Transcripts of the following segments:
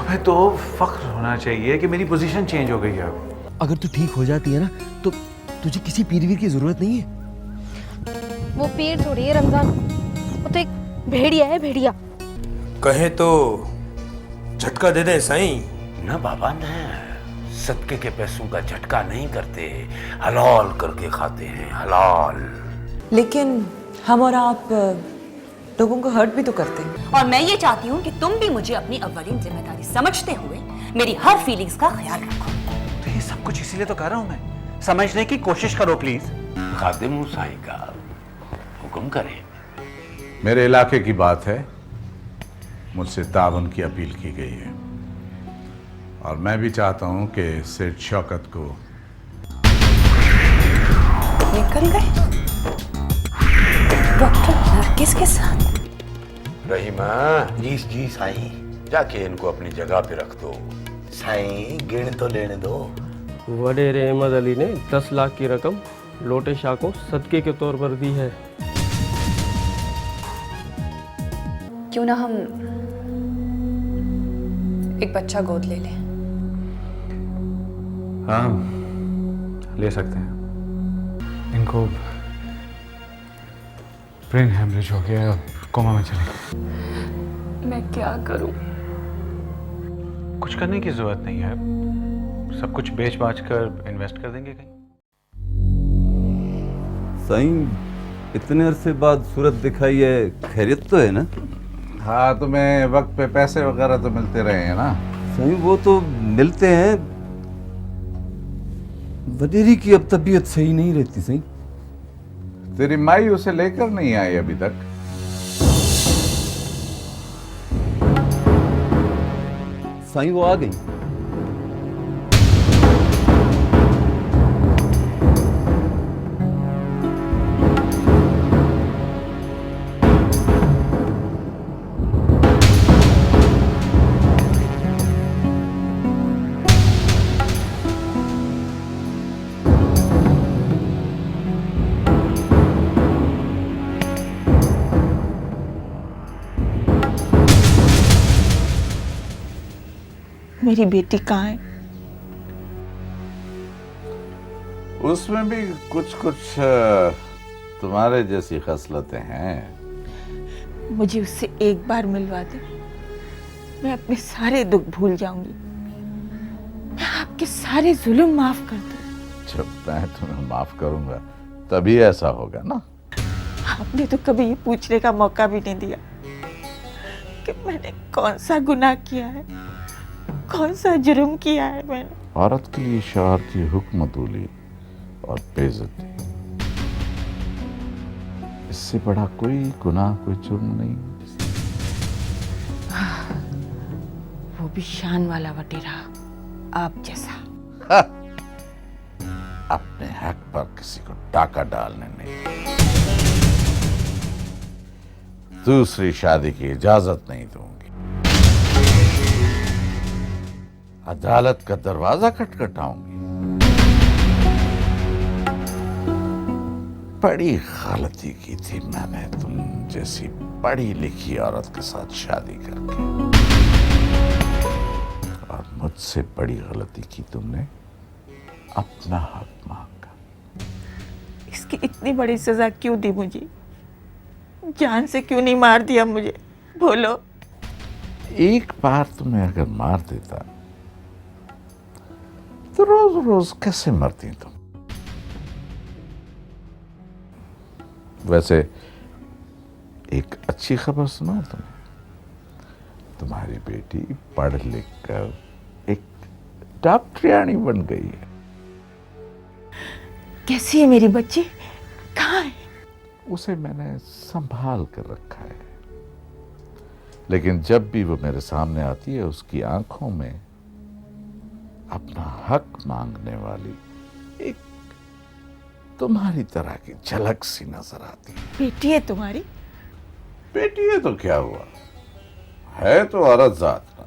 तुम्हें तो फख्र होना चाहिए कि मेरी पोजीशन चेंज हो गई है अब। अगर तू ठीक हो जाती है ना तो तुझे किसी पीरवीर की जरूरत नहीं है। वो पीर थोड़ी है रमजान, वो तो एक भेड़िया है, भेड़िया। कहे तो झटका दे दे साईं। न बाबा न, सदके के पैसों का झटका नहीं करते, हलाल करके खाते हैं, हलाल। लेकिन हम और आप लोगों को हर्ट भी तो करते हैं। और मैं ये चाहती हूँ कि तुम भी मुझे अपनी अव्वलीन जिम्मेदारी समझते हुए मेरी हर फीलिंग्स का ख्याल रखो। तो ये सब कुछ इसीलिए तो कर रहा हूं मैं, समझने की कोशिश करो प्लीज। खादिम हूँ साईं का, हुक्म करें। मेरे इलाके की बात है, मुझसे ताउन की अपील की गई है और मैं भी चाहता हूं कि सेठ शौकत को निकल गए डॉक्टर नरगिस के साथ। रहीमा, जी साईं, जाके इनको अपनी जगह पे रख दो। साईं गिन तो लेने दो। वडेरे अहमद अली ने 10 लाख की रकम लोटे शाह को सदके के तौर पर दी है। क्यों ना हम एक बच्चा गोद ले लें? हाँ, ले सकते हैं। इनको ब्रेन हेमरेज हो गया, कोमा में चले गए। मैं क्या करूं? कुछ करने की जरूरत नहीं है, सब कुछ बेच बाच कर इन्वेस्ट कर देंगे कहीं। साईं, इतने अरसे बाद सूरत दिखाई है, खैरियत तो है ना? हाँ, तुम्हें वक्त पे पैसे वगैरह तो मिलते रहे हैं ना? साईं वो तो मिलते हैं, वडेरी की अब तबीयत सही नहीं रहती साईं। तेरी माई उसे लेकर नहीं आई अभी तक? साईं वो आ गई। मेरी बेटी कहाँ है? उसमें भी कुछ कुछ तुम्हारे जैसी खसलतें हैं। मुझे उससे एक बार मिलवा दे, मैं अपने सारे दुख भूल जाऊंगी। मैं आपके सारे जुल्म माफ कर दूं। जब मैं तुम्हें माफ करूंगा तभी ऐसा होगा ना? आपने तो कभी ये पूछने का मौका भी नहीं दिया कि मैंने कौन सा गुनाह किया है, कौन सा जुर्म किया है मैंने। औरत के लिए शौहर की हुक्मतूली और बेइज्जती, इससे बड़ा कोई गुनाह, कोई जुर्म नहीं। वो भी शान वाला वटेरा, आप जैसा। अपने हक पर किसी को डाका डालने नहीं, दूसरी शादी की इजाजत नहीं दूंगी। अदालत का दरवाजा खटखटाऊंगी। बड़ी गलती की थी मैंने तुम जैसी पढ़ी लिखी औरत के साथ शादी करके, और मुझसे बड़ी गलती की तुमने अपना हक मांगा। इसकी इतनी बड़ी सजा क्यों दी मुझे? जान से क्यों नहीं मार दिया मुझे? बोलो। एक बार तुम्हें अगर मार देता तो रोज रोज कैसे मरती तुम? वैसे एक अच्छी खबर सुनाऊं तुम्हें? तुम्हारी बेटी पढ़ लिख कर एक डॉक्टरियानी बन गई है। कैसी है मेरी बच्ची? कहाँ है? उसे मैंने संभाल कर रखा है, लेकिन जब भी वो मेरे सामने आती है उसकी आंखों में अपना हक मांगने वाली एक तुम्हारी तरह की झलक सी नजर आती है। बेटी है तुम्हारी? बेटी है तो क्या हुआ, है तो औरत जात ना।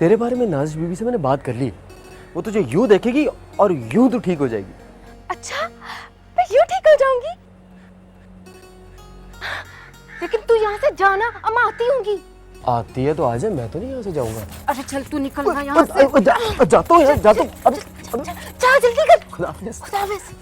तेरे बारे में नाजिश बीबी से मैंने बात कर ली। वो तुझे यूं देखेगी और यूं तो ठीक हो जाएगी। अच्छा, मैं यूं ठीक हो जाऊंगी? लेकिन तू यहाँ से जाना, अम्मा आती होंगी। आती है तो आ जाए, मैं तो नहीं यहाँ से जाऊंगा। अरे चल तू निकल ना यहाँ से। जाता हूँ यार, जाता हूँ। अरे जा जल्दी कर। खुदा हाफिज़। खुदा हाफिज़।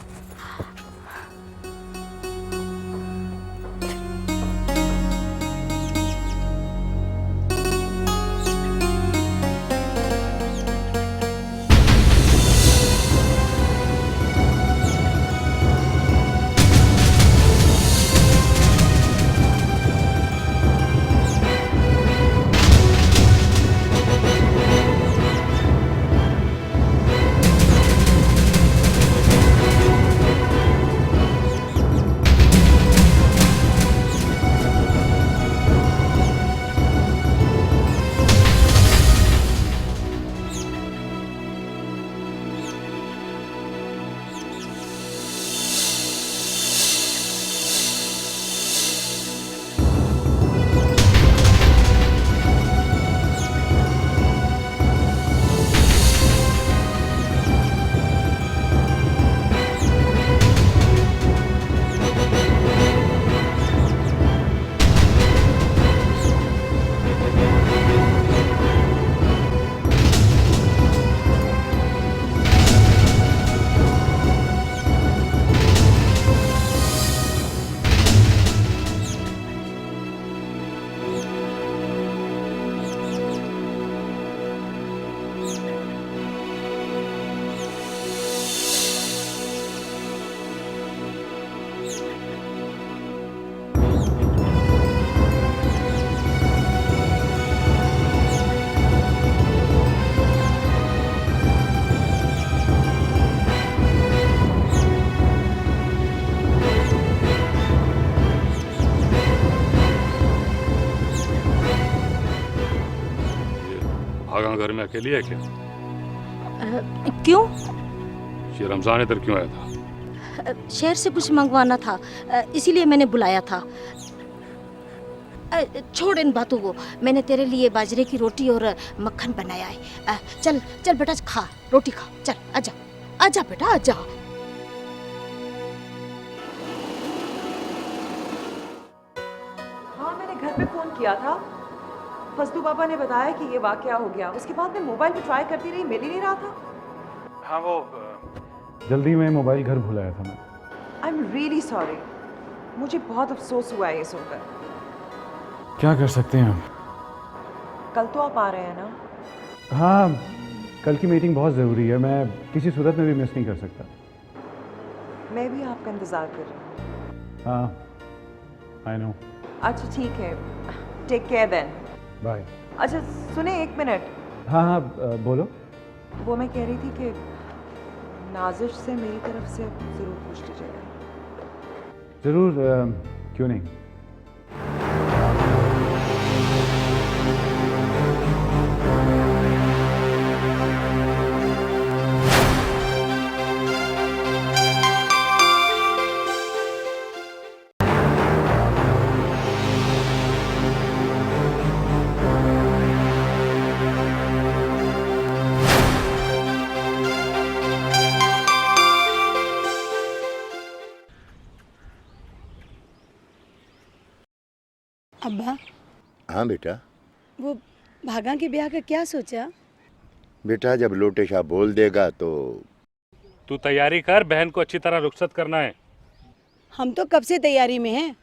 भागा घर में अकेली है क्या? क्यों? ये रमजान इधर क्यों आया था? शहर से कुछ मंगवाना था, इसीलिए मैंने बुलाया था। छोड़ इन बातों को, मैंने तेरे लिए बाजरे की रोटी और मक्खन बनाया है। चल चल बेटा खा, रोटी खा, चल आजा आजा बेटा आजा। हाँ, मैंने घर पे फोन किया था। फजलू बाबा ने बताया कि ये वाकया हो गया। उसके बाद मैं मोबाइल पे ट्राई करती रही, मिल ही नहीं रहा था। हाँ वो जल्दी में मोबाइल घर भूल आया था मैं। आई एम रियली सॉरी, मुझे बहुत अफसोस हुआ है ये सुनकर। क्या कर सकते हैं हम? कल तो आप आ रहे हैं ना? हाँ, कल की मीटिंग बहुत ज़रूरी है, मैं किसी सूरत में भी मिस नहीं कर सकता। मैं भी आपका इंतज़ार कर रही हूँ। हाँ, आई नो। अच्छा ठीक है, टेक केयर देन। बाय। अच्छा सुने, एक मिनट। हाँ हाँ बोलो। वो मैं कह रही थी कि नाजिश से मेरी तरफ से ज़रूर पूछ लीजिएगा। ज़रूर, क्यों नहीं। अब्बा, हाँ बेटा। वो भागा के ब्याह का क्या सोचा? बेटा जब लोटे शाह बोल देगा तो। तू तैयारी कर, बहन को अच्छी तरह रुखसत करना है। हम तो कब से तैयारी में हैं।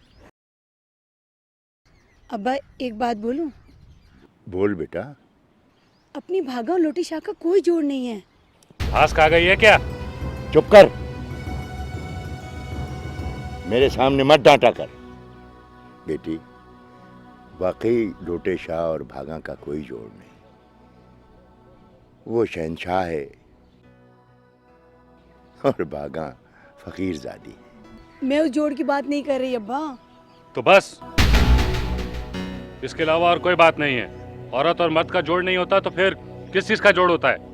अब्बा एक बात बोलूं? बोल बेटा। अपनी भागा और लोटी शाह का कोई जोड़ नहीं है। घास खा गई है क्या? चुप कर, मेरे सामने मत डांटा कर। बेटी वाकई लोटे शाह और भागा का कोई जोड़ नहीं। वो शहंशाह है और भागा फकीरजादी। मैं उस जोड़ की बात नहीं कर रही अब्बा। तो बस, इसके अलावा और कोई बात नहीं है। औरत और मर्द का जोड़ नहीं होता तो फिर किस चीज का जोड़ होता है?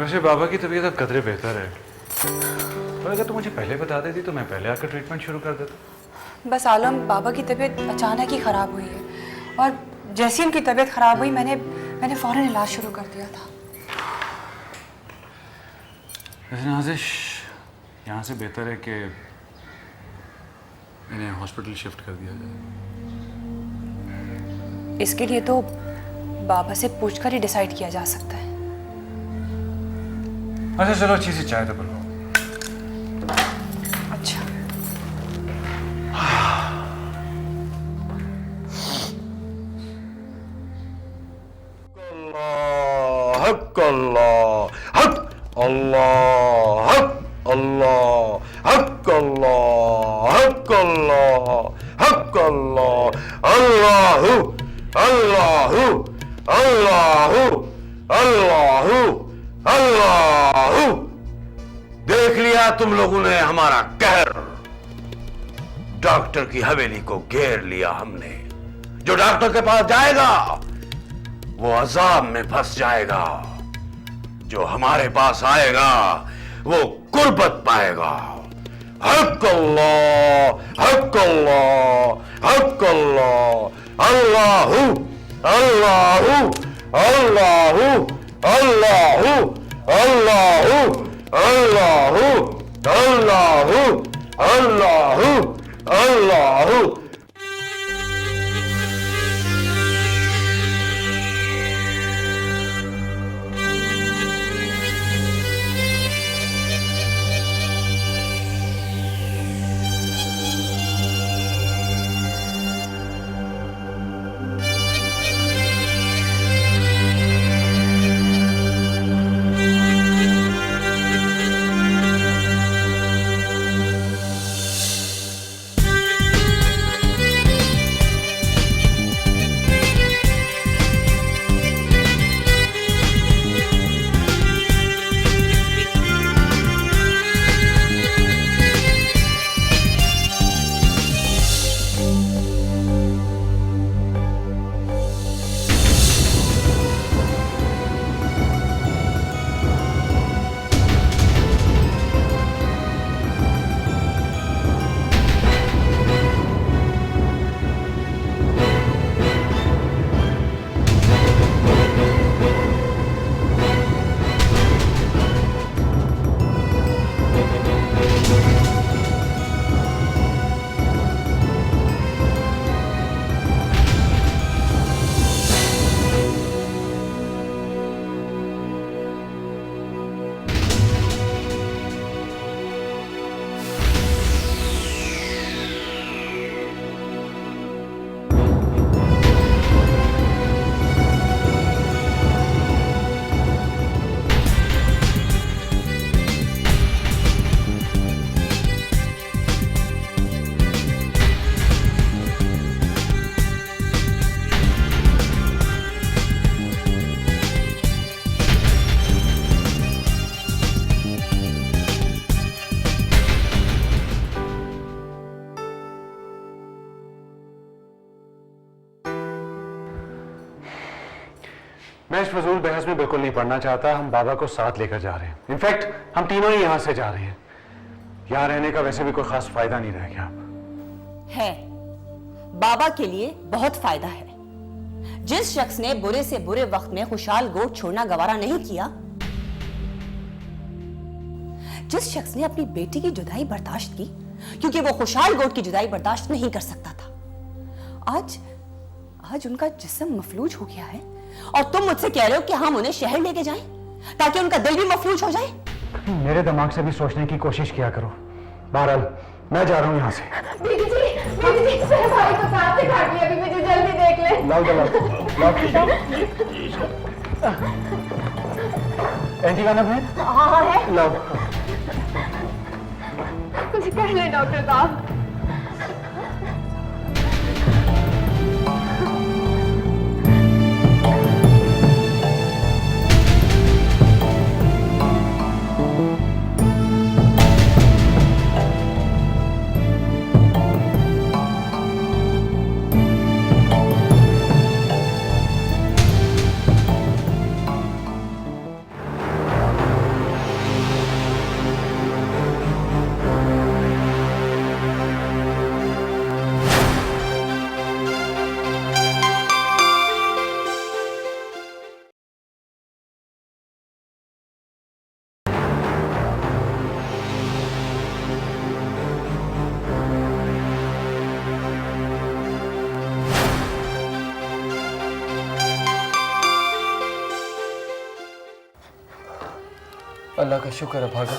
वैसे बाबा की तबीयत अब कतरे बेहतर है, पर अगर तुम मुझे पहले बता देती तो मैं पहले आकर ट्रीटमेंट शुरू कर देता। बस आलम, बाबा की तबीयत अचानक ही ख़राब हुई है और जैसे ही उनकी तबीयत ख़राब हुई मैंने फ़ौरन इलाज शुरू कर दिया था। वैसे नाजिश, यहाँ से बेहतर है कि इन्हें हॉस्पिटल शिफ्ट कर दिया जाए। इसके लिए तो बाबा से पूछकर ही डिसाइड किया जा सकता है। अच्छा चलो, अच्छी सी चाय तो बनाओ। अच्छा। हक अल्लाह, हक अल्लाह, हक अल्लाह, हक अल्लाह, हक अल्लाह, हक अल्लाह, अल्लाहु अल्लाहु अल्लाहु अल्लाहु अल्लाहु। देख लिया तुम लोगों ने हमारा कहर। डॉक्टर की हवेली को घेर लिया हमने। जो डॉक्टर के पास जाएगा वो अजाब में फंस जाएगा, जो हमारे पास आएगा वो गुर्बत पाएगा। हक अल्लाह, हक अल्लाह, हक अल्लाह, अल्लाहु अल्लाहु अल्लाहु अल्लाहु अल्लाहु अल्लाहु अल्लाहु अल्लाहु अल्लाहु। मैं इस फजूल बहस में बिल्कुल नहीं पढ़ना चाहता। हम बाबा को साथ लेकर जा रहे हैं। इनफैक्ट हम तीनों ही यहां से जा रहे हैं। यहां रहने का वैसे भी कोई खास फायदा नहीं रह गया है। बाबा के लिए बहुत फायदा है। जिस शख्स ने बुरे से बुरे वक्त में खुशहाल गोद छोड़ना गवारा नहीं किया, जिस शख्स ने अपनी बेटी की जुदाई बर्दाश्त की क्योंकि वो खुशहाल गोद की जुदाई बर्दाश्त नहीं कर सकता था, आज उनका जिस्म मफलूज हो गया है और तुम मुझसे कह रहे हो कि हम उन्हें शहर लेके जाएं ताकि उनका दिल भी मफलूज हो जाए। मेरे दिमाग से भी सोचने की कोशिश किया करो। बहरहाल मैं जा रहा हूँ यहाँ से। दीदी जी, मेरे भाई को साथ से काट लिया, अभी मुझे जल्दी देख ले। लाओ एंटी का नाम है? हाँ है। लाओ। कुछ कह ले डॉक्टर साहब। अल्लाह का शुक्र है भागा,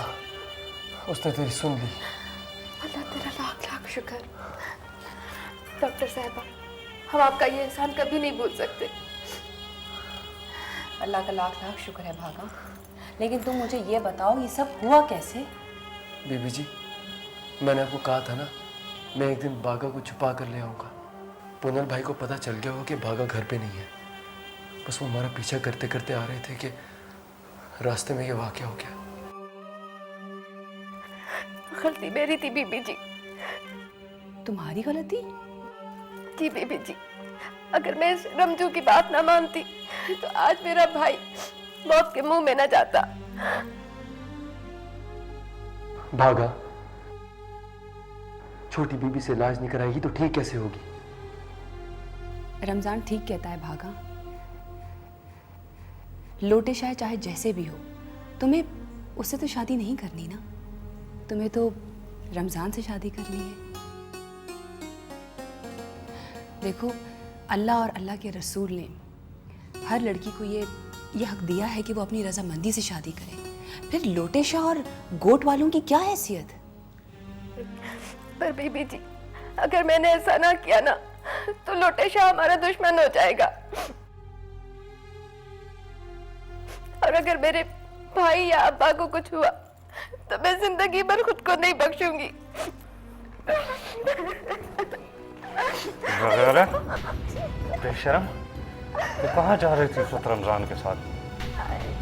उसने तेरी सुन ली। अल्लाह तेरा लाख लाख शुक्र। डॉक्टर साहबा, हम आपका ये एहसान कभी नहीं भूल सकते। अल्लाह का लाख लाख शुक्र है भागा, लेकिन तुम मुझे ये बताओ ये सब हुआ कैसे? बीबी जी, मैंने आपको कहा था ना, मैं एक दिन भागा को छुपा कर ले आऊँगा। पूनम भाई को पता चल गया हो कि भागा घर पे नहीं है, बस वो हमारा पीछा करते करते आ रहे थे कि रास्ते में ये वाक़या हो गया। गलती मेरी थी बीबी जी। तुम्हारी गलती? जी बीबी जी, अगर मैं इस रमजू की बात ना मानती तो आज मेरा भाई मौत के मुंह में न जाता। भागा छोटी बीबी से इलाज नहीं कराएगी तो ठीक कैसे होगी? रमजान ठीक कहता है भागा। लोटे शाह चाहे जैसे भी हो, तुम्हें उससे तो शादी नहीं करनी ना, तुम्हें तो रमजान से शादी करनी है। देखो, अल्लाह और अल्लाह के रसूल ने हर लड़की को ये हक दिया है कि वो अपनी रजामंदी से शादी करे। फिर लोटे शाह और गोट वालों की क्या हैसियत? पर बीबी जी, अगर मैंने ऐसा ना किया ना तो लोटे शाह हमारा दुश्मन हो जाएगा, और अगर मेरे भाई या अब्बा को कुछ हुआ तो मैं जिंदगी भर खुद को नहीं बख्शूंगी। अरे बेशरम, तू कहाँ जा रही थी उस रमजान के साथ?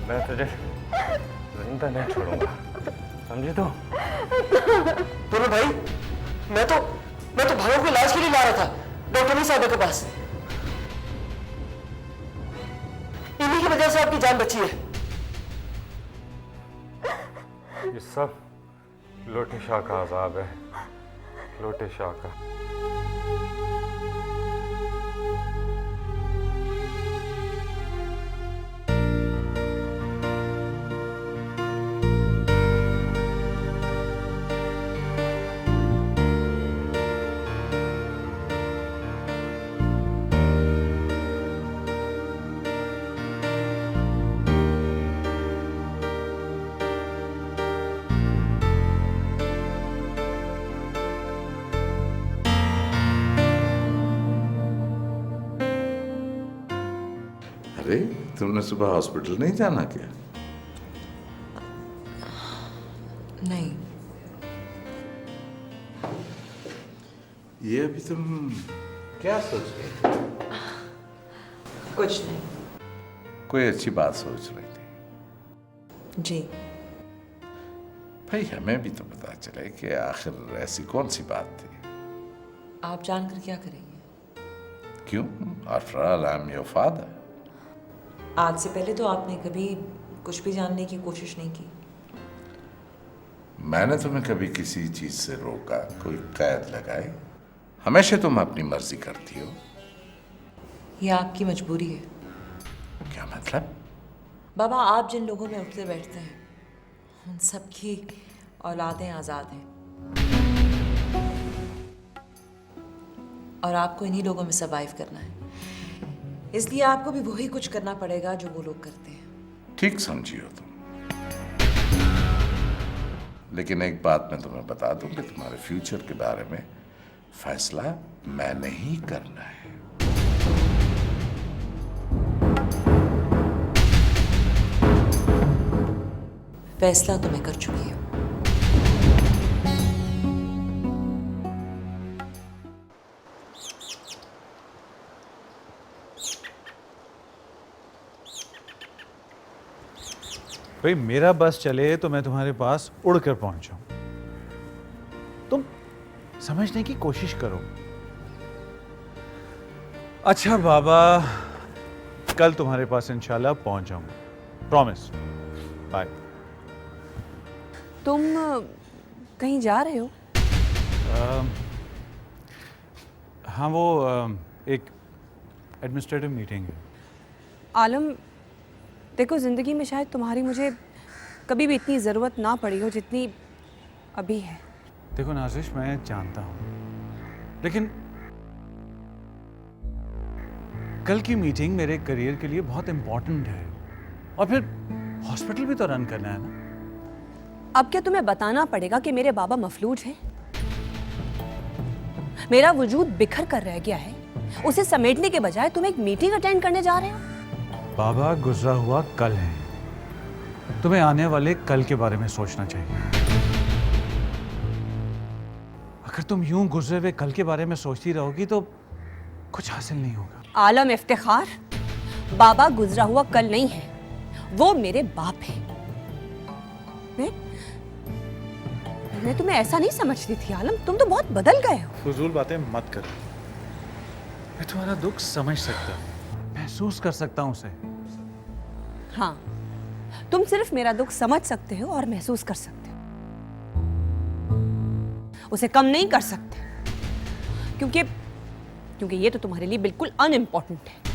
मैं तुझे जिंदा नहीं छोड़ूंगा, समझी तू? पूनम भाई, मैं तो भागा को इलाज के लिए ला रहा था डॉक्टर साहब के पास। इन्हीं की वजह से आपकी जान बची है। ये सब लोटे शाह का अजाब है, लोटे शाह का। अरे तुमने सुबह हॉस्पिटल नहीं जाना क्या? नहीं। ये अभी तुम क्या सोच रही थी? कुछ नहीं। कोई अच्छी बात सोच रही थी? जी। भाई हमें भी तो पता चले कि आखिर ऐसी कौन सी बात थी। आप जानकर क्या करेंगे? क्यों? After all I am your father. आज से पहले तो आपने कभी कुछ भी जानने की कोशिश नहीं की। मैंने तुम्हें कभी किसी चीज से रोका, कोई कैद लगाई? हमेशा तुम अपनी मर्जी करती हो। यह आपकी मजबूरी है। क्या मतलब? बाबा, आप जिन लोगों में उठते बैठते हैं उन सबकी औलादें आज़ाद हैं, और आपको इन्हीं लोगों में सर्वाइव करना है। इसलिए आपको भी वही कुछ करना पड़ेगा जो वो लोग करते हैं। ठीक समझी हो तुम, लेकिन एक बात मैं तुम्हें बता दूं कि तुम्हारे फ्यूचर के बारे में फैसला मैंने ही करना है। फैसला तो मैं कर चुकी हूँ। भाई मेरा बस चले तो मैं तुम्हारे पास उड़कर पहुंच जाऊं। तुम समझने की कोशिश करो। अच्छा बाबा, कल तुम्हारे पास इंशाल्लाह पहुंच जाऊंगा, प्रॉमिस। बाय। तुम कहीं जा रहे हो? हाँ, वो एक एडमिनिस्ट्रेटिव मीटिंग है। आलम, देखो, ज़िंदगी में शायद तुम्हारी मुझे कभी भी इतनी ज़रूरत ना पड़ी हो जितनी अभी है। देखो नाज़िश, मैं जानता हूँ, लेकिन कल की मीटिंग मेरे करियर के लिए बहुत इम्पोर्टेंट है, और फिर हॉस्पिटल भी तो रन करना है ना। अब क्या तुम्हें बताना पड़ेगा कि मेरे बाबा मफलूज हैं? मेरा वजूद बिखर कर रह गया है, उसे समेटने के बजाय तुम एक मीटिंग अटेंड करने जा रहे हो। बाबा गुजरा हुआ कल है, तुम्हें आने वाले कल के बारे में सोचना चाहिए। अगर तुम यूं गुजरे हुए कल के बारे में सोचती रहोगी तो कुछ हासिल नहीं होगा। आलम इफ्तिखार, बाबा गुजरा हुआ कल नहीं है, वो मेरे बाप है। मैं तुम्हें ऐसा नहीं समझती थी आलम, तुम तो बहुत बदल गए हो। फजूल बातें मत करो। मैं तुम्हारा दुख समझ सकता हूँ, महसूस कर सकता हूँ उसे। हाँ, तुम सिर्फ मेरा दुख समझ सकते हो और महसूस कर सकते हो, उसे कम नहीं कर सकते, क्योंकि ये तो तुम्हारे लिए बिल्कुल अनइम्पॉर्टेंट है।